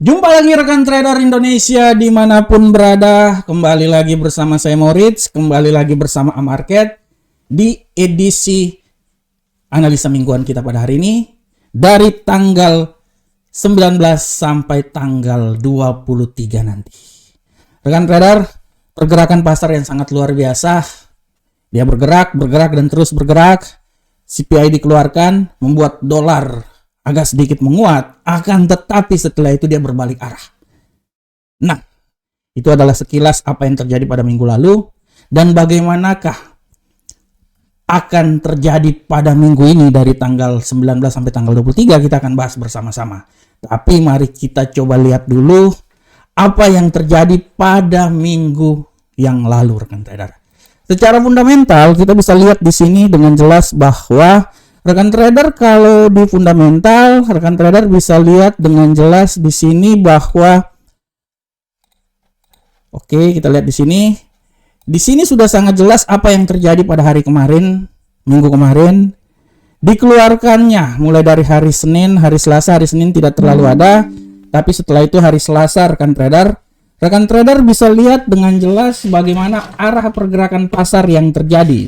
Jumpa lagi rekan trader Indonesia dimanapun berada. Kembali lagi bersama saya Moritz, kembali lagi bersama Amarket di edisi analisa mingguan kita pada hari ini dari tanggal 19 sampai tanggal 23 nanti. Rekan trader, pergerakan pasar yang sangat luar biasa. Dia bergerak dan terus bergerak. CPI dikeluarkan membuat dolar agak sedikit menguat, akan tetapi setelah itu dia berbalik arah. Nah, itu adalah sekilas apa yang terjadi pada minggu lalu dan bagaimanakah akan terjadi pada minggu ini dari tanggal 19 sampai tanggal 23 kita akan bahas bersama-sama. Tapi mari kita coba lihat dulu apa yang terjadi pada minggu yang lalu, rekan trader. Secara fundamental kita bisa lihat di sini dengan jelas bahwa rekan trader, kalau di fundamental, rekan trader bisa lihat dengan jelas di sini bahwa kita lihat di sini. Di sini sudah sangat jelas apa yang terjadi pada hari kemarin, minggu kemarin. Dikeluarkannya mulai dari hari Senin, hari Selasa, hari Senin tidak terlalu ada, tapi setelah itu hari Selasa rekan trader bisa lihat dengan jelas bagaimana arah pergerakan pasar yang terjadi.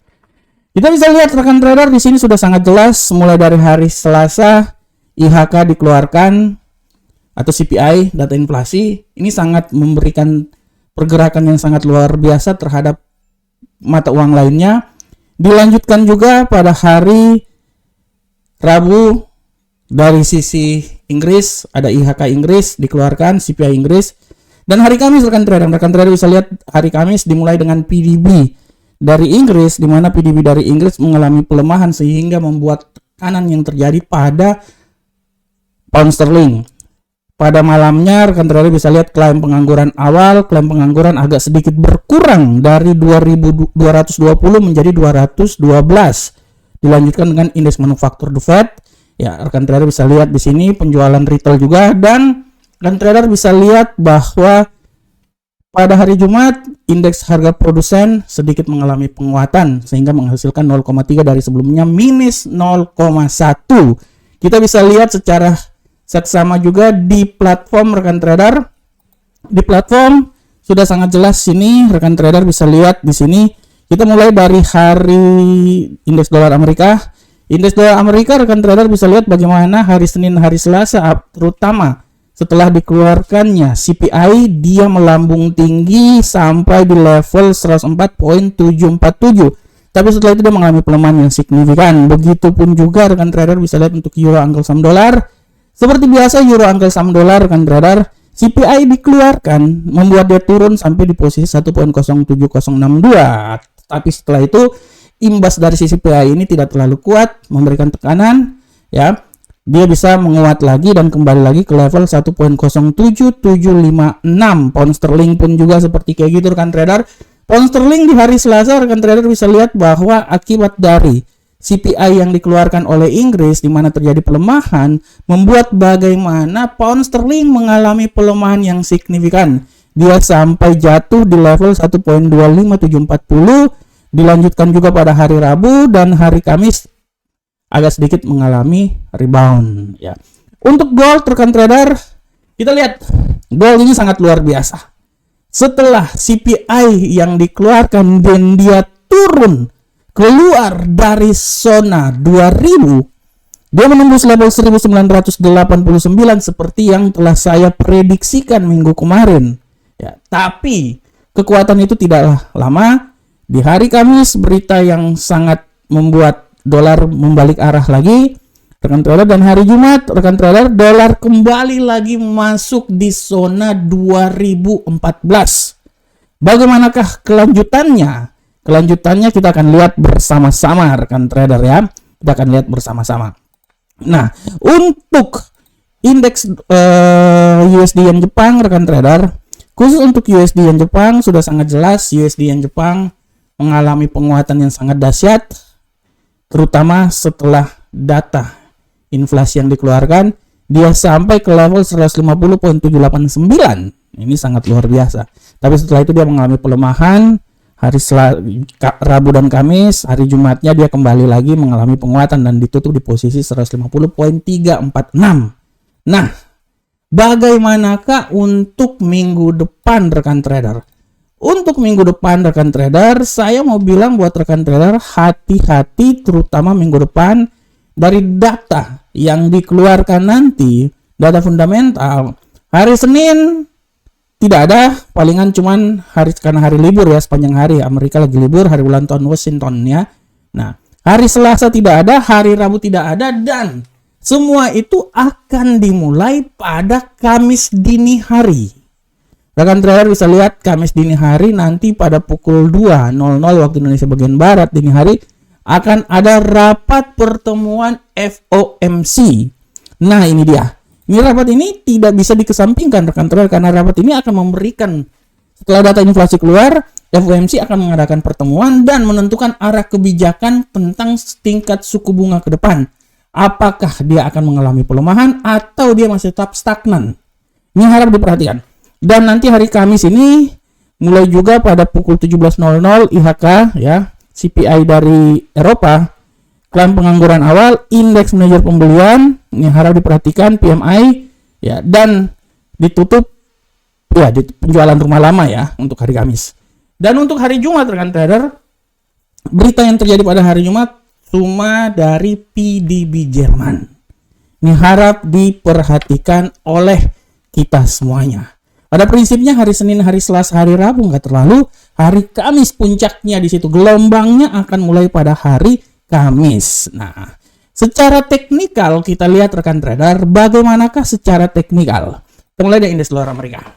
Kita bisa lihat rekan trader di sini sudah sangat jelas mulai dari hari Selasa IHK dikeluarkan atau CPI data inflasi ini sangat memberikan pergerakan yang sangat luar biasa terhadap mata uang lainnya. Dilanjutkan juga pada hari Rabu dari sisi Inggris ada IHK Inggris dikeluarkan, CPI Inggris, dan hari Kamis rekan trader bisa lihat hari Kamis dimulai dengan PDB dari Inggris, di mana PDB dari Inggris mengalami pelemahan sehingga membuat tekanan yang terjadi pada pound sterling. Pada malamnya rekan trader bisa lihat klaim pengangguran awal, klaim pengangguran agak sedikit berkurang dari 2.220 menjadi 212. Dilanjutkan dengan indeks manufaktur The Fed. Ya, rekan trader bisa lihat di sini penjualan retail juga, dan rekan trader bisa lihat bahwa pada hari Jumat, indeks harga produsen sedikit mengalami penguatan sehingga menghasilkan 0,3 dari sebelumnya minus 0,1. Kita bisa lihat secara seksama juga di platform rekan trader. Di platform sudah sangat jelas sini rekan trader bisa lihat di sini. Kita mulai dari hari indeks dolar Amerika. Indeks dolar Amerika rekan trader bisa lihat bagaimana hari Senin, hari Selasa terutama setelah dikeluarkannya CPI dia melambung tinggi sampai di level 104.747. Tapi setelah itu dia mengalami pelemahan yang signifikan. Begitupun juga rekan trader bisa lihat untuk euro angkel saham dolar. Seperti biasa euro angkel saham dolar rekan trader, CPI dikeluarkan membuat dia turun sampai di posisi 1.07062. Tapi setelah itu imbas dari CPI ini tidak terlalu kuat memberikan tekanan, ya. Dia bisa menguat lagi dan kembali lagi ke level 1.07756. Pound sterling pun juga seperti kayak gitu rekan trader. Pound sterling di hari Selasa rekan trader bisa lihat bahwa akibat dari CPI yang dikeluarkan oleh Inggris di mana terjadi pelemahan membuat bagaimana pound sterling mengalami pelemahan yang signifikan. Dia sampai jatuh di level 1.25740. Dilanjutkan juga pada hari Rabu dan hari Kamis agak sedikit mengalami rebound, ya. Untuk gold rekan trader, kita lihat gold ini sangat luar biasa. Setelah CPI yang dikeluarkan dan dia turun keluar dari zona 2000, dia menembus level 1989 seperti yang telah saya prediksikan minggu kemarin, ya. Tapi kekuatan itu tidaklah lama. Di hari Kamis berita yang sangat membuat dolar membalik arah lagi rekan trader, dan hari Jumat rekan trader dolar kembali lagi masuk di zona 2014. Bagaimanakah kelanjutannya? Kelanjutannya kita akan lihat bersama-sama rekan trader, ya. Kita akan lihat bersama-sama. Nah, untuk indeks USD yen Jepang rekan trader, khusus untuk USD yen Jepang sudah sangat jelas USD yen Jepang mengalami penguatan yang sangat dahsyat, terutama setelah data inflasi yang dikeluarkan. Dia sampai ke level 150.789. Ini sangat luar biasa. Tapi setelah itu dia mengalami pelemahan. Hari Rabu dan Kamis, hari Jumatnya dia kembali lagi mengalami penguatan dan ditutup di posisi 150.346. Nah, Bagaimanakah untuk minggu depan rekan trader? Untuk minggu depan rekan trader, saya mau bilang buat rekan trader hati-hati terutama minggu depan dari data yang dikeluarkan nanti, data fundamental. Hari Senin tidak ada, palingan cuman karena hari libur ya, sepanjang hari Amerika lagi libur, hari ulang tahun Washington ya. Nah, hari Selasa tidak ada, hari Rabu tidak ada, dan semua itu akan dimulai pada Kamis dini hari. Rekan trader bisa lihat Kamis dini hari nanti pada pukul 2.00 waktu Indonesia bagian Barat dini hari akan ada rapat pertemuan FOMC. Nah, ini dia. Ini rapat ini tidak bisa dikesampingkan rekan trader karena rapat ini akan memberikan, setelah data inflasi keluar, FOMC akan mengadakan pertemuan dan menentukan arah kebijakan tentang tingkat suku bunga ke depan. Apakah dia akan mengalami pelemahan atau dia masih tetap stagnan? Ini harap diperhatikan. Dan nanti hari Kamis ini mulai juga pada pukul 17.00 IHK ya, CPI dari Eropa, klaim pengangguran awal, indeks manajer pembelian, ini harap diperhatikan PMI ya, dan ditutup ya di penjualan rumah lama ya untuk hari Kamis. Dan untuk hari Jumat rekan trader, berita yang terjadi pada hari Jumat cuma dari PDB Jerman. Ini harap diperhatikan oleh kita semuanya. Pada prinsipnya hari Senin, hari Selasa, hari Rabu nggak terlalu, hari Kamis puncaknya di situ, gelombangnya akan mulai pada hari Kamis. Nah, secara teknikal kita lihat rekan trader, bagaimanakah secara teknikal? Kita mulai dari indeks dolar Amerika.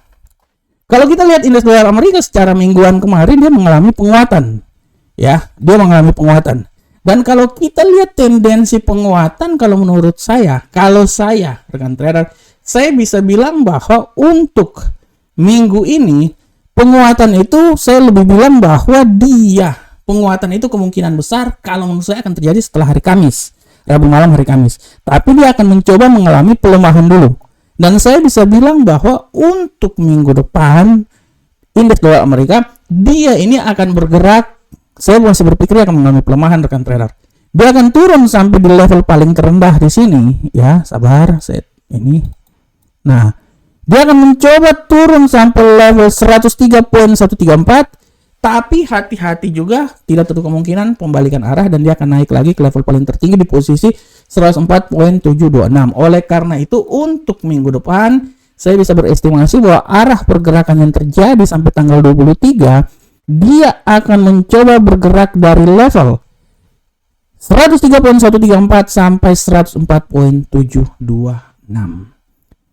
Kalau kita lihat indeks dolar Amerika secara mingguan kemarin dia mengalami penguatan. Ya, dia mengalami penguatan. Dan kalau kita lihat tendensi penguatan, kalau menurut saya, rekan trader, saya bisa bilang bahwa untuk minggu ini penguatan itu saya lebih bilang bahwa penguatan itu kemungkinan besar kalau menurut saya akan terjadi setelah hari Kamis, Rabu malam hari Kamis. Tapi dia akan mencoba mengalami pelemahan dulu. Dan saya bisa bilang bahwa untuk minggu depan indeks dolar Amerika dia ini akan bergerak. Saya masih berpikir akan mengalami pelemahan rekan trader. Dia akan turun sampai di level paling terendah di sini ya. Sabar, ini. Nah, dia akan mencoba turun sampai level 103.134, tapi hati-hati juga, tidak tertutup kemungkinan pembalikan arah dan dia akan naik lagi ke level paling tertinggi di posisi 104.726. Oleh karena itu untuk minggu depan saya bisa berestimasi bahwa arah pergerakan yang terjadi sampai tanggal 23 dia akan mencoba bergerak dari level 103.134 sampai 104.726.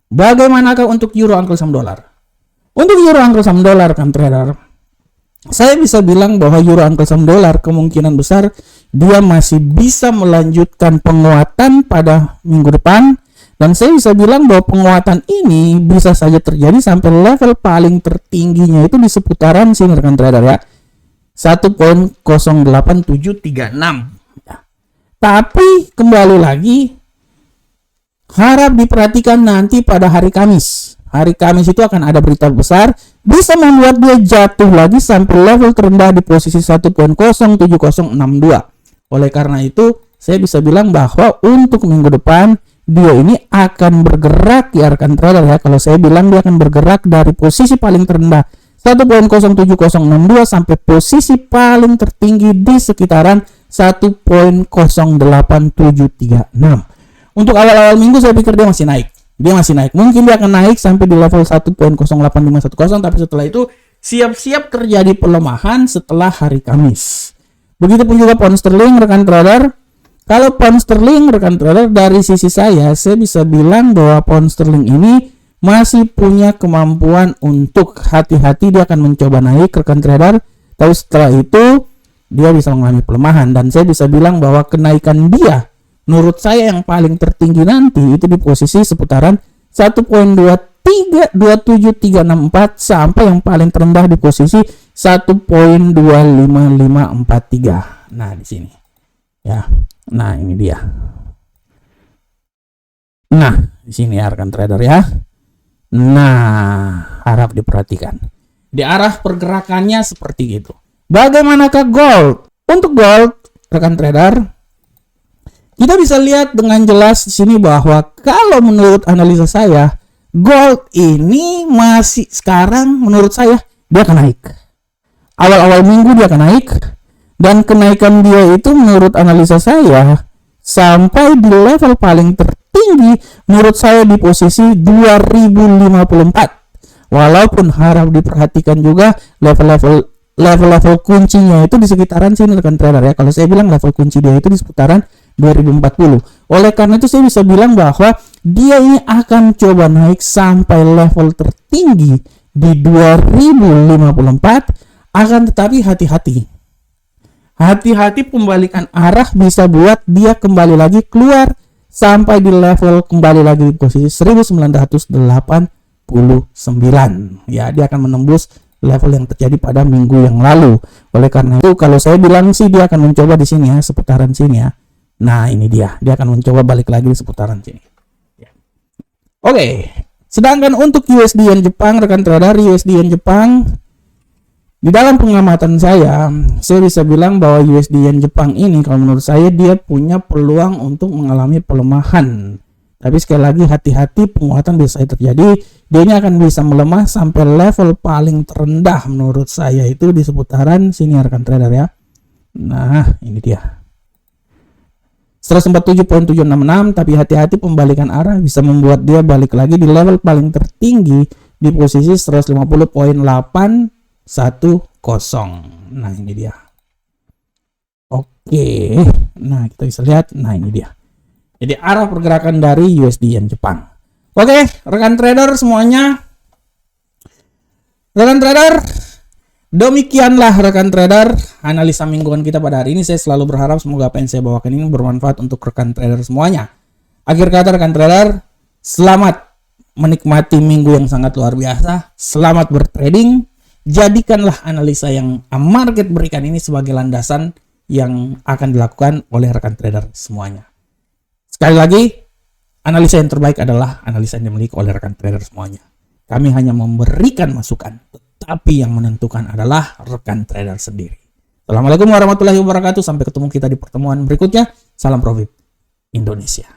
Bagaimanakah untuk euro angkel saham dolar? Untuk euro angkel saham dolar kan trader, saya bisa bilang bahwa euro angkel saham dolar kemungkinan besar dia masih bisa melanjutkan penguatan pada minggu depan, dan saya bisa bilang bahwa penguatan ini bisa saja terjadi sampai level paling tertingginya itu di seputaran sini rekan trader ya, 1.08736 ya. Tapi kembali lagi harap diperhatikan nanti pada hari Kamis. Hari Kamis itu akan ada berita besar bisa membuat dia jatuh lagi sampai level terendah di posisi 1.07062. Oleh karena itu, saya bisa bilang bahwa untuk minggu depan dia ini akan bergerak ya rekan trader ya. Kalau saya bilang dia akan bergerak dari posisi paling terendah 1.07062 sampai posisi paling tertinggi di sekitaran 1.08736. Untuk awal-awal minggu saya pikir dia masih naik. Mungkin dia akan naik sampai di level 1.08510, tapi setelah itu siap-siap terjadi pelemahan setelah hari Kamis. Begitupun juga pound sterling rekan trader. Kalau pound sterling rekan trader dari sisi saya bisa bilang bahwa pound sterling ini masih punya kemampuan untuk hati-hati, dia akan mencoba naik rekan trader. Tapi setelah itu dia bisa mengalami pelemahan dan saya bisa bilang bahwa kenaikan dia menurut saya yang paling tertinggi nanti itu di posisi seputaran 1.27364 sampai yang paling terendah di posisi 1.25543. Nah, di sini. Ya. Nah, ini dia. Nah, di sini ya rekan trader ya. Nah, harap diperhatikan. Di arah pergerakannya seperti itu. Bagaimanakah gold? Untuk gold rekan trader, kita bisa lihat dengan jelas di sini bahwa kalau menurut analisa saya, gold ini masih sekarang menurut saya dia akan naik. Awal-awal minggu dia akan naik, dan kenaikan dia itu menurut analisa saya sampai di level paling tertinggi menurut saya di posisi 2054. Walaupun harap diperhatikan juga level-level kuncinya itu di sekitaran sini rekan trader ya. Kalau saya bilang level kunci dia itu di sekitaran 2040. Oleh karena itu saya bisa bilang bahwa dia ini akan coba naik sampai level tertinggi di 2054, akan tetapi hati-hati. Hati-hati pembalikan arah bisa buat dia kembali lagi keluar sampai di level kembali lagi di posisi 1989. Ya, dia akan menembus level yang terjadi pada minggu yang lalu. Oleh karena itu kalau saya bilang sih dia akan mencoba di sini ya, seputaran sini ya. Nah, ini dia akan mencoba balik lagi di seputaran sini. Ya. Oke. Sedangkan untuk USD Yen Jepang, rekan trader, USD Yen Jepang di dalam pengamatan saya bisa bilang bahwa USD Yen Jepang ini kalau menurut saya dia punya peluang untuk mengalami pelemahan. Tapi sekali lagi hati-hati, penguatan bisa terjadi. Dia ini akan bisa melemah sampai level paling terendah menurut saya itu di seputaran sini rekan trader ya. Nah, ini dia. 147.766, tapi hati-hati pembalikan arah bisa membuat dia balik lagi di level paling tertinggi di posisi 150.810. Nah, ini dia. Oke. Nah, kita bisa lihat. Nah, ini dia. Jadi arah pergerakan dari USD Yen Jepang. Oke, rekan trader semuanya. Rekan trader, demikianlah rekan trader analisa mingguan kita pada hari ini. Saya selalu berharap semoga apa yang saya bawakan ini bermanfaat untuk rekan trader semuanya. Akhir kata rekan trader, selamat menikmati minggu yang sangat luar biasa. Selamat bertrading. Jadikanlah analisa yang market berikan ini sebagai landasan yang akan dilakukan oleh rekan trader semuanya. Sekali lagi, analisa yang terbaik adalah analisa yang dimiliki oleh rekan trader semuanya. Kami hanya memberikan masukan, tetapi yang menentukan adalah rekan trader sendiri. Assalamualaikum warahmatullahi wabarakatuh. Sampai ketemu kita di pertemuan berikutnya. Salam profit Indonesia.